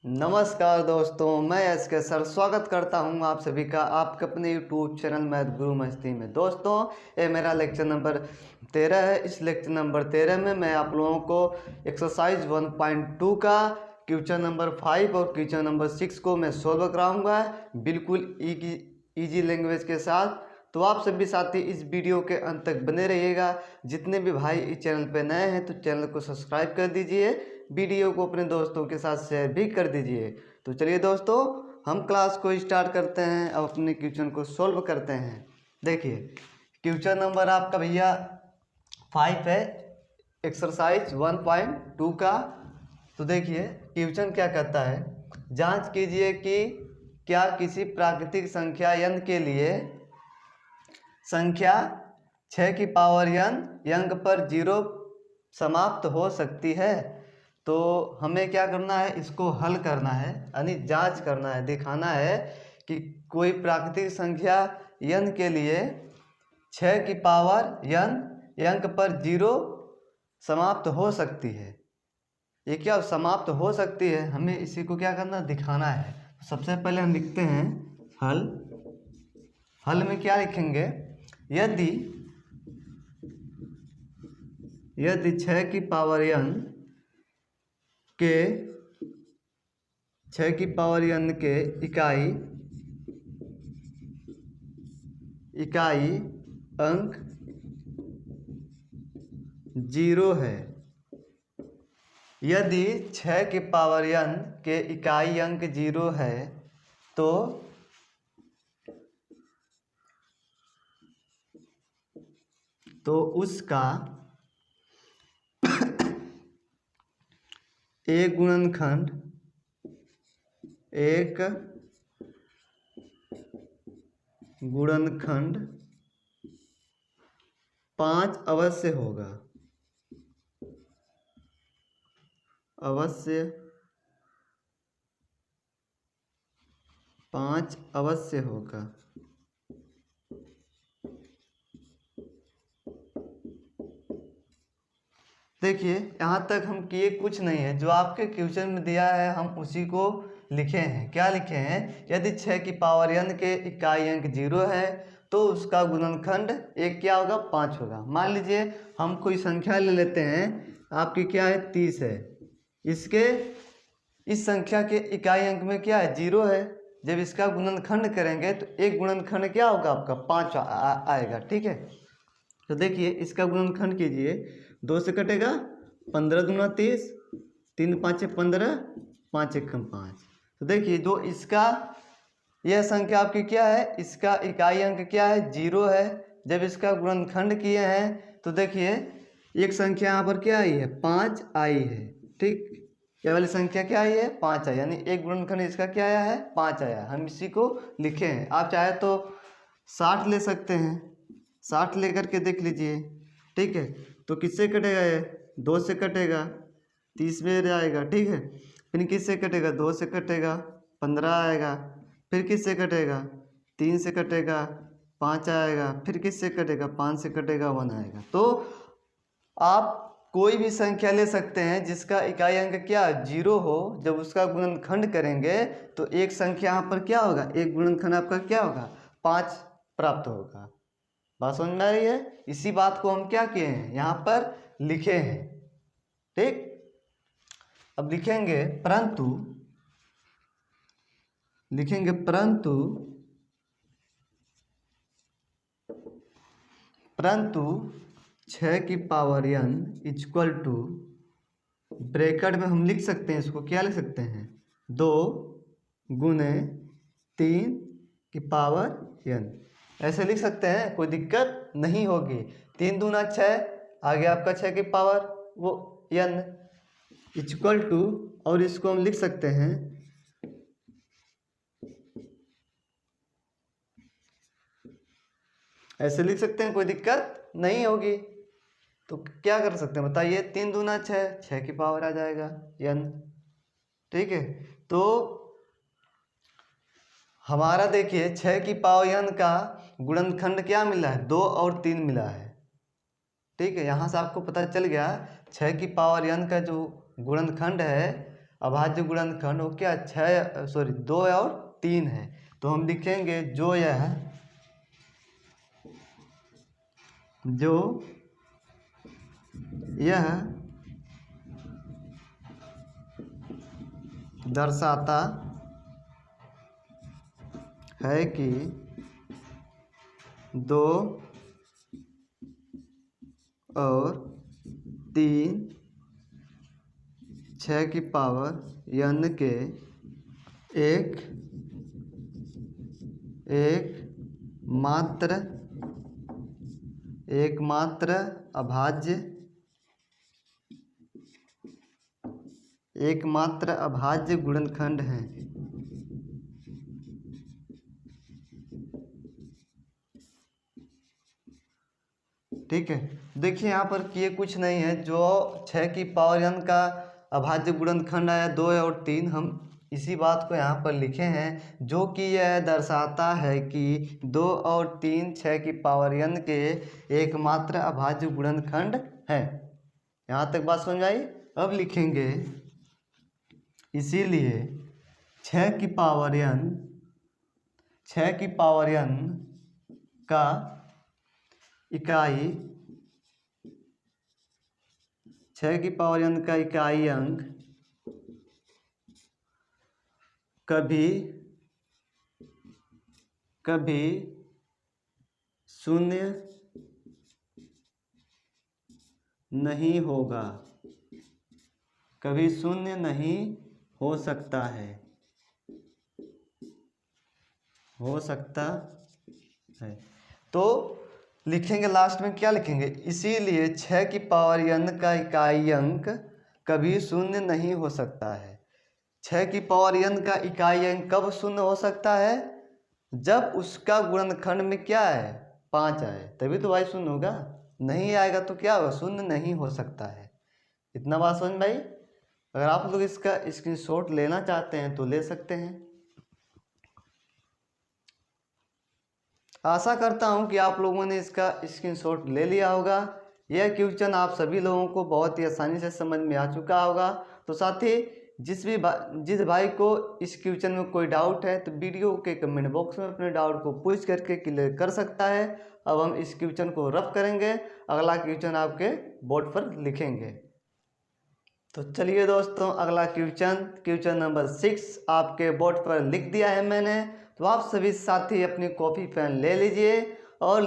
नमस्कार दोस्तों, मैं एस के सर स्वागत करता हूं आप सभी का आपके अपने यूट्यूब चैनल मैथ गुरु मस्ती में। दोस्तों, ये मेरा लेक्चर नंबर 13 है। इस लेक्चर नंबर 13 में मैं आप लोगों को एक्सरसाइज 1.2 का क्वेश्चन नंबर 5 और क्वेश्चन नंबर 6 को मैं सोल्व कराऊंगा बिल्कुल ईजी लैंग्वेज के साथ। तो आप सभी साथी इस वीडियो के अंत तक बने रहिएगा। जितने भी भाई इस चैनल पर नए हैं तो चैनल को सब्सक्राइब कर दीजिए, वीडियो को अपने दोस्तों के साथ शेयर भी कर दीजिए। तो चलिए दोस्तों, हम क्लास को स्टार्ट करते हैं। अब अपने क्वेश्चन को सॉल्व करते हैं। देखिए, क्वेश्चन नंबर आपका भैया 5 है, एक्सरसाइज 1.2 का। तो देखिए क्वेश्चन क्या कहता है, जांच कीजिए कि क्या किसी प्राकृतिक संख्या n के लिए संख्या 6 की पावर n अंक पर 0 समाप्त हो सकती है। तो हमें क्या करना है, इसको हल करना है, यानी जांच करना है, दिखाना है कि कोई प्राकृतिक संख्या n के लिए 6 की पावर n अंक पर 0 समाप्त हो सकती है। ये क्या समाप्त हो सकती है, हमें इसी को क्या करना, दिखाना है। सबसे पहले हम लिखते हैं हल में क्या लिखेंगे, यदि 6 की पावर n के 6 की पावर n के इकाई अंक 0 है। यदि 6 की पावर n के इकाई अंक 0 है तो उसका एक गुणनखंड 5 अवश्य होगा। अवश्य होगा। देखिए यहाँ तक हम किए कुछ नहीं है, जो आपके क्वेश्चन में दिया है हम उसी को लिखे हैं। क्या लिखे हैं, यदि 6 की पावर n के इकाई अंक 0 है तो उसका गुणनखंड एक क्या होगा, 5 होगा। मान लीजिए हम कोई संख्या ले लेते हैं, आपकी क्या है, 30 है। इस संख्या के इकाई अंक में क्या है, 0 है। जब इसका गुणनखंड करेंगे तो एक गुणनखंड क्या होगा, आपका 5 आएगा। ठीक है, तो देखिए इसका गुणनखंड कीजिए, 2 से कटेगा 15 दूना 30, 3 5 15, 5 1 5। तो देखिए जो इसका यह संख्या आपकी क्या है, इसका इकाई अंक क्या है, 0 है। जब इसका गुणनखंड किए हैं तो देखिए एक संख्या यहाँ पर क्या आई है, 5 आई है। ठीक, यह वाली संख्या क्या आई है, 5 आई, यानी एक गुणनखंड इसका क्या आया है, 5 आया। हम इसी को लिखे हैं। आप चाहे तो 60 ले सकते हैं, 60 लेकर के देख लीजिए। ठीक है, तो किससे कटेगा, ये 2 से कटेगा, 30 में आएगा। ठीक है, फिर किससे कटेगा, 2 से कटेगा, 15 आएगा। फिर किससे कटेगा, 3 से कटेगा, 5 आएगा। फिर किससे कटेगा, 5 से कटेगा, 1 आएगा। तो आप कोई भी संख्या ले सकते हैं जिसका इकाई अंक क्या 0 हो। जब उसका गुणनखंड करेंगे तो एक संख्या यहाँ पर क्या होगा, एक गुणनखंड आपका क्या होगा, 5 प्राप्त होगा। बात समझ में आ रही है। इसी बात को हम क्या किए हैं, यहाँ पर लिखे हैं। ठीक, अब लिखेंगे परंतु 6 की power n equal to, bracket में हम लिख सकते हैं, इसको क्या लिख सकते हैं, 2 गुने 3 की पावर n, ऐसे लिख सकते हैं, कोई दिक्कत नहीं होगी। 3 दूना 6, आगे आपका 6 की पावर वो n इक्वल टू, और इसको हम लिख सकते हैं ऐसे लिख सकते हैं, कोई दिक्कत नहीं होगी। तो क्या कर सकते हैं बताइए, 3 दूना 6, 6 की पावर आ जाएगा n। ठीक है, तो हमारा देखिए 6 की पावर n का गुणनखंड क्या मिला है, 2 और 3 मिला है। ठीक है, यहाँ से आपको पता चल गया 6 की पावर n का जो गुणनखंड है अभाज्य गुणनखंड वो क्या 2 और 3 है। तो हम लिखेंगे जो यह दर्शाता है कि 2 और 3 6 की पावर n के एक मात्र अभाज्य गुणनखंड हैं। ठीक है, देखिए यहाँ पर किए कुछ नहीं है, जो 6 की पावर n का अभाज्य गुणनखंड आया 2 और 3, हम इसी बात को यहाँ पर लिखे हैं, जो कि यह दर्शाता है कि 2 और 3 6 की पावर n के एकमात्र अभाज्य गुणनखंड है। यहाँ तक बात समझ आई। अब लिखेंगे इसीलिए 6 की पावर n का इकाई 6 की पावर n का इकाई अंक कभी शून्य नहीं होगा, कभी शून्य नहीं हो सकता है, तो लिखेंगे लास्ट में क्या लिखेंगे, इसीलिए 6 की पावर n का इकाई अंक कभी शून्य नहीं हो सकता है। 6 की पावर n का इकाई अंक कब शून्य हो सकता है, जब उसका गुणनखंड में क्या है 5 आए, तभी तो भाई शून्य होगा, नहीं आएगा तो क्या होगा, शून्य नहीं हो सकता है। इतना बात समझ भाई। अगर आप लोग इसका स्क्रीनशॉट लेना चाहते हैं तो ले सकते हैं। आशा करता हूं कि आप लोगों ने इसका स्क्रीनशॉट ले लिया होगा। यह क्वेश्चन आप सभी लोगों को बहुत ही आसानी से समझ में आ चुका होगा। तो साथ ही जिस भाई को इस क्वेश्चन में कोई डाउट है तो वीडियो के कमेंट बॉक्स में अपने डाउट को पूछ करके क्लियर कर सकता है। अब हम इस क्वेश्चन को रफ करेंगे, अगला क्वेश्चन आपके बोर्ड पर लिखेंगे। तो चलिए दोस्तों, अगला क्वेश्चन नंबर 6 आपके बोर्ड पर लिख दिया है मैंने। तो आप सभी साथी अपनी कॉपी पेन ले लीजिए और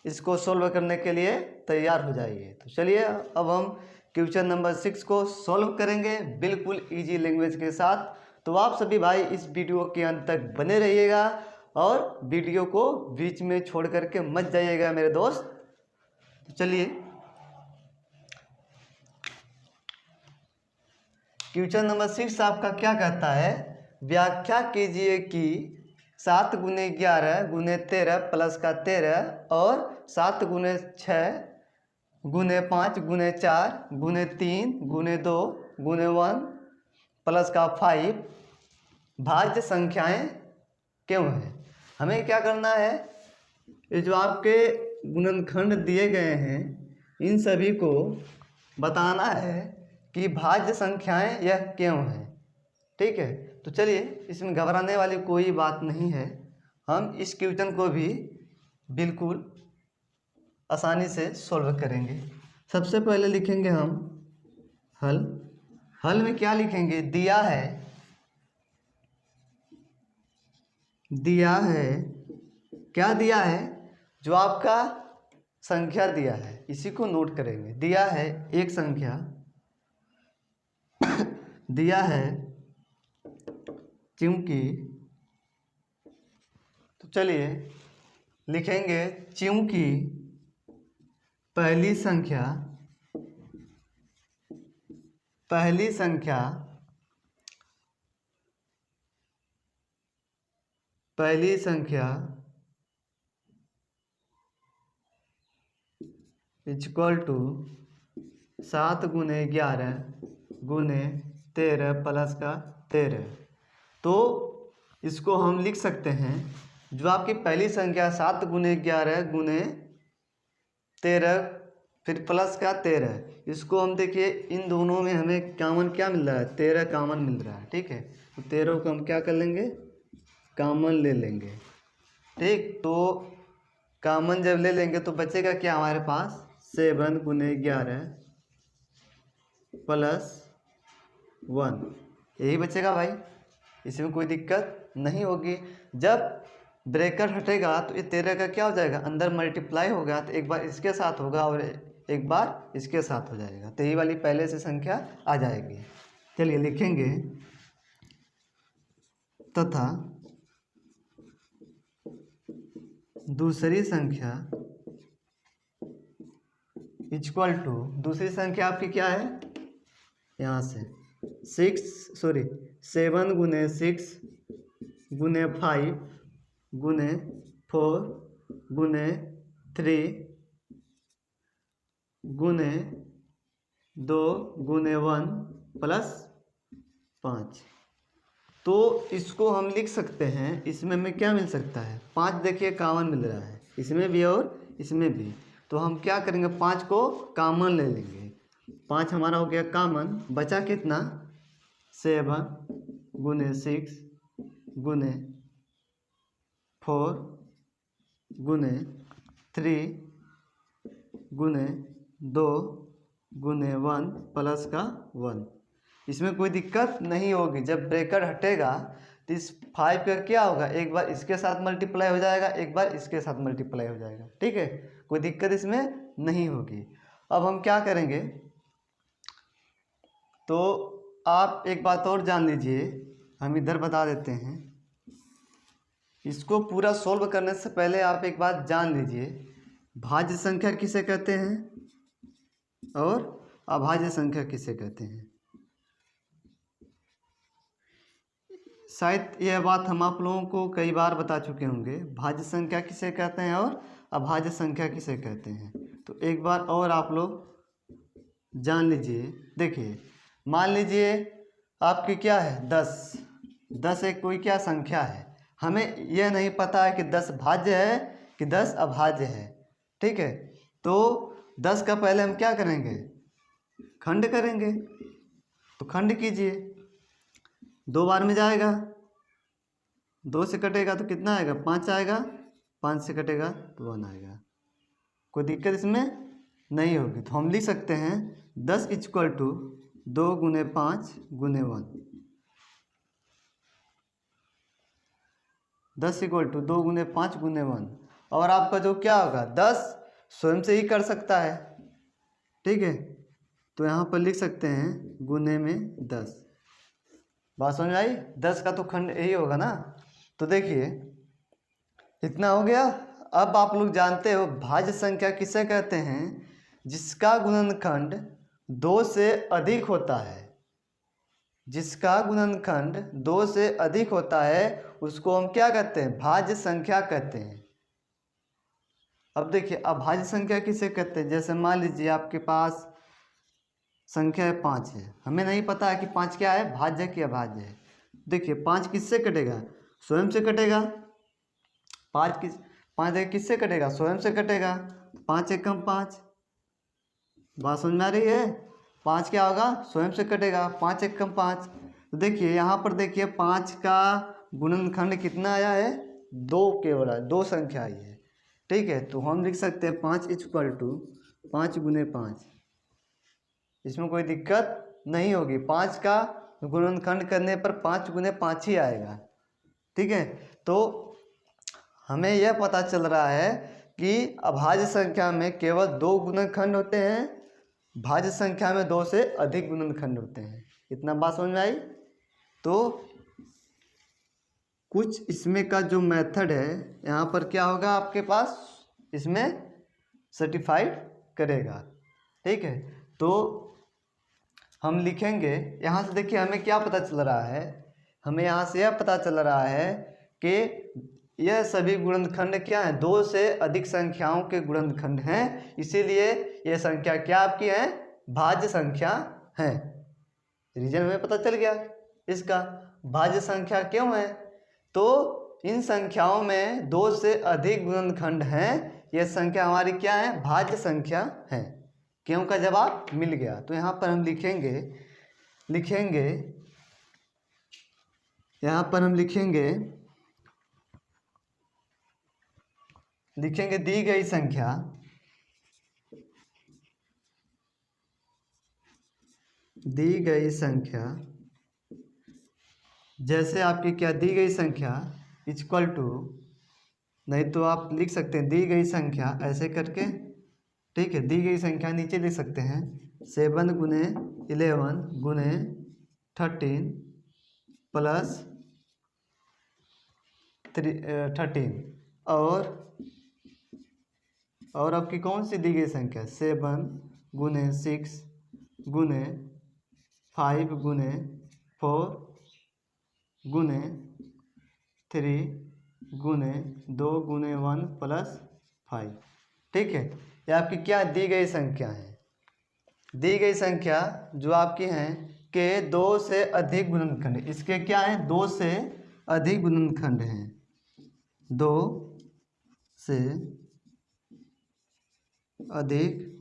इसको सोल्व करने के लिए तैयार हो जाइए। तो चलिए अब हम क्वेश्चन नंबर 6 को सॉल्व करेंगे बिल्कुल इजी लैंग्वेज के साथ। तो आप सभी भाई इस वीडियो के अंत तक बने रहिएगा और वीडियो को बीच में छोड़ करके मत जाइएगा मेरे दोस्त। तो चलिए क्वेश्चन नंबर 6 आपका क्या कहता है, व्याख्या कीजिए कि 7 गुने 11 गुने 13 प्लस का 13 और 7 गुने 6 गुने 5 गुने 4 गुने 3 गुने 2 गुने 1 प्लस का 5 भाज्य संख्याएं क्यों हैं। हमें क्या करना है, ये जो आपके गुणनखंड दिए गए हैं इन सभी को बताना है कि भाज्य संख्याएं यह क्यों हैं। ठीक है, तो चलिए इसमें घबराने वाली कोई बात नहीं है, हम इस क्वेश्चन को भी बिल्कुल आसानी से सॉल्व करेंगे। सबसे पहले लिखेंगे हम हल में क्या लिखेंगे, दिया है क्या दिया है, जो आपका संख्या दिया है इसी को नोट करेंगे। दिया है एक संख्या दिया है चूंकि, तो चलिए लिखेंगे चूंकि पहली संख्या इक्वल टू 7 गुने 11 गुने 13 प्लस का 13। तो इसको हम लिख सकते हैं, जो आपकी पहली संख्या 7 गुने 11 गुने 13 फिर प्लस का 13, इसको हम देखिए इन दोनों में हमें कॉमन क्या मिल रहा है, 13 कॉमन मिल रहा है। ठीक है, तो 13 को हम क्या कर लेंगे, कॉमन ले लेंगे। ठीक, तो कॉमन जब ले लेंगे तो बचेगा क्या हमारे पास, 7 गुने 11 प्लस 1, यही बचेगा भाई, इसमें कोई दिक्कत नहीं होगी। जब ब्रेकर हटेगा तो ये 13 का क्या हो जाएगा, अंदर मल्टीप्लाई होगा, तो एक बार इसके साथ होगा और एक बार इसके साथ हो जाएगा, तो यही वाली पहले से संख्या आ जाएगी। चलिए लिखेंगे, तथा दूसरी संख्या इक्वल टू, दूसरी संख्या आपकी क्या है, यहाँ से 7 गुने 6 गुने 5 गुने 4 गुने 3 गुने 2 गुने 1 प्लस 5। तो इसको हम लिख सकते हैं, इसमें हमें क्या मिल सकता है, 5 देखिए कॉमन मिल रहा है, इसमें भी और इसमें भी। तो हम क्या करेंगे, 5 को कॉमन ले लेंगे, 5 हमारा हो गया कॉमन, बचा कितना, 7 गुने 6 गुने 4 गुने 3 गुने 2 गुने 1 प्लस का 1। इसमें कोई दिक्कत नहीं होगी। जब ब्रेकर हटेगा तो इस 5 का क्या होगा, एक बार इसके साथ मल्टीप्लाई हो जाएगा, एक बार इसके साथ मल्टीप्लाई हो जाएगा। ठीक है, कोई दिक्कत इसमें नहीं होगी। अब हम क्या करेंगे, तो आप एक बात और जान लीजिए, हम इधर बता देते हैं। इसको पूरा सोल्व करने से पहले आप एक बात जान लीजिए, भाज्य संख्या किसे कहते हैं और अभाज्य संख्या किसे कहते हैं। शायद यह बात हम आप लोगों को कई बार बता चुके होंगे, भाज्य संख्या किसे कहते हैं और अभाज्य संख्या किसे कहते हैं। तो एक बार और आप लोग जान लीजिए। देखिए, मान लीजिए आपकी क्या है, 10 एक कोई क्या संख्या है, हमें यह नहीं पता है कि 10 भाज्य है कि 10 अभाज्य है। ठीक है, तो 10 का पहले हम क्या करेंगे, खंड करेंगे। तो खंड कीजिए, 2 बार में जाएगा, 2 से कटेगा तो कितना आएगा, 5 आएगा, 5 से कटेगा तो 1 आएगा। कोई दिक्कत इसमें नहीं होगी। तो हम लिख सकते हैं 10 इक्वल टू 2 गुने 5 गुने 1, 10 इक्वल टू 2 गुने 5 गुने 1। और आपका जो क्या होगा, 10 स्वयं से ही कर सकता है। ठीक है, तो यहाँ पर लिख सकते हैं गुने में 10। बात समझ आई, 10 का तो खंड यही होगा ना। तो देखिए इतना हो गया। अब आप लोग जानते हो भाज्य संख्या किसे कहते हैं, जिसका गुणनखंड 2 से अधिक होता है। जिसका गुणनखंड 2 से अधिक होता है उसको हम क्या कहते हैं, भाज्य संख्या कहते हैं। अब देखिए अभाज्य संख्या किसे कहते हैं, जैसे मान लीजिए आपके पास संख्या है 5 है, हमें नहीं पता है कि 5 क्या है, भाज्य कि अभाज्य है। देखिए 5 किससे कटेगा, स्वयं से कटेगा। 5 किससे कटेगा, स्वयं से कटेगा। 5 एकम 5, बात समझ में आ रही है। 5 क्या होगा, स्वयं से कटेगा, 5 एकम 5। तो देखिए यहाँ पर देखिए 5 का गुणनखंड कितना आया है, 2 केवल है, 2 संख्या आई है। ठीक है, तो हम लिख सकते हैं 5 इक्वल टू 5 गुने 5। इसमें कोई दिक्कत नहीं होगी, 5 का गुणनखंड करने पर 5 गुने 5 ही आएगा। ठीक है, तो हमें यह पता चल रहा है कि अभाज्य संख्या में केवल 2 गुणनखंड होते हैं, भाज्य संख्या में 2 से अधिक गुणनखंड होते हैं। इतना बात समझ में आई। तो कुछ इसमें का जो मेथड है यहाँ पर क्या होगा आपके पास, इसमें सर्टिफाइड करेगा। ठीक है, तो हम लिखेंगे यहाँ से। देखिए हमें क्या पता चल रहा है, हमें यहाँ से यह पता चल रहा है कि यह सभी गुणनखंड क्या हैं, 2 से अधिक संख्याओं के गुणनखंड हैं, इसीलिए यह संख्या क्या आपकी है, भाज्य संख्या है। रीजन हमें पता चल गया इसका। भाज्य संख्या क्यों है, तो इन संख्याओं में 2 से अधिक गुणनखंड हैं, यह संख्या हमारी क्या है, भाज्य संख्या है। क्यों का जवाब मिल गया। तो यहाँ पर हम लिखेंगे दी गई संख्या जैसे आपकी क्या दी गई संख्या इक्वल टू, नहीं तो आप लिख सकते हैं दी गई संख्या ऐसे करके, ठीक है। दी गई संख्या नीचे लिख सकते हैं 7 गुने 11 गुने 13 प्लस 13 और आपकी कौन सी दी गई संख्या 7 गुने 6 गुने 5 गुने 4 गुने 3 गुने 2 गुने 1 प्लस 5, ठीक है। ये आपकी क्या दी गई संख्या है। दी गई संख्या जो आपकी हैं के 2 से अधिक गुणनखंड, इसके क्या है 2 से अधिक गुणनखंड हैं, 2 से अधिक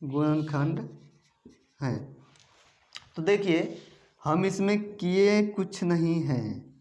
गुणनखंड हैं। तो देखिए हम इसमें किए कुछ नहीं हैं।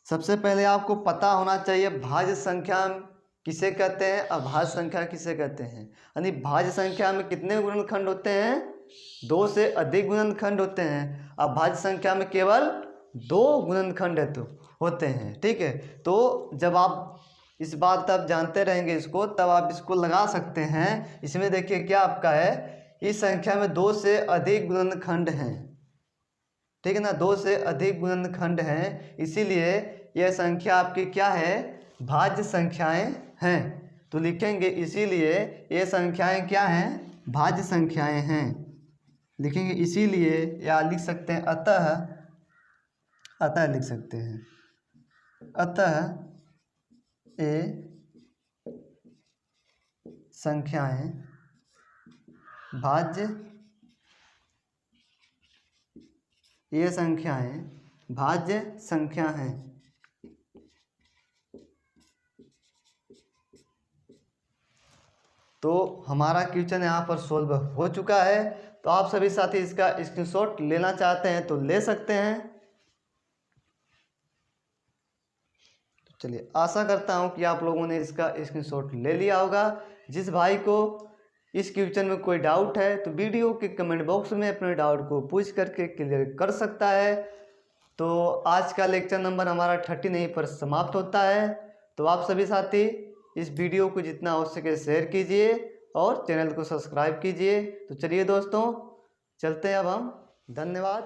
सबसे पहले आपको पता होना चाहिए भाज्य संख्या किसे कहते हैं, अभाज्य संख्या किसे कहते हैं। यानी भाज्य संख्या में कितने गुणनखंड होते हैं 2 से अधिक गुणनखंड होते हैं, अभाज्य संख्या में केवल 2 गुणनखंड होते हैं, ठीक है। तो जब आप इस बात तब जानते रहेंगे इसको, तब आप इसको लगा सकते हैं। इसमें देखिए क्या आपका है, इस संख्या में 2 से अधिक गुणनखंड हैं, ठीक है ना, 2 से अधिक गुणनखंड हैं, इसीलिए यह संख्या आपकी क्या है भाज्य संख्याएं हैं। तो लिखेंगे इसीलिए ये संख्याएं क्या हैं भाज्य संख्याएं हैं, लिखेंगे इसीलिए, या लिख सकते हैं अतः लिख सकते हैं, अतः ये संख्याएं भाज्य संख्या हैं। तो हमारा क्वेश्चन यहाँ पर सोल्व हो चुका है। तो आप सभी साथी इसका स्क्रीनशॉट लेना चाहते हैं तो ले सकते हैं। तो चलिए, आशा करता हूँ कि आप लोगों ने इसका स्क्रीनशॉट ले लिया होगा। जिस भाई को इस क्वेश्चन में कोई डाउट है तो वीडियो के कमेंट बॉक्स में अपने डाउट को पूछ करके क्लियर कर सकता है। तो आज का लेक्चर नंबर हमारा 30 यहीं पर समाप्त होता है। तो आप सभी साथी इस वीडियो को जितना हो सके शेयर कीजिए और चैनल को सब्सक्राइब कीजिए। तो चलिए दोस्तों, चलते हैं अब हम। धन्यवाद।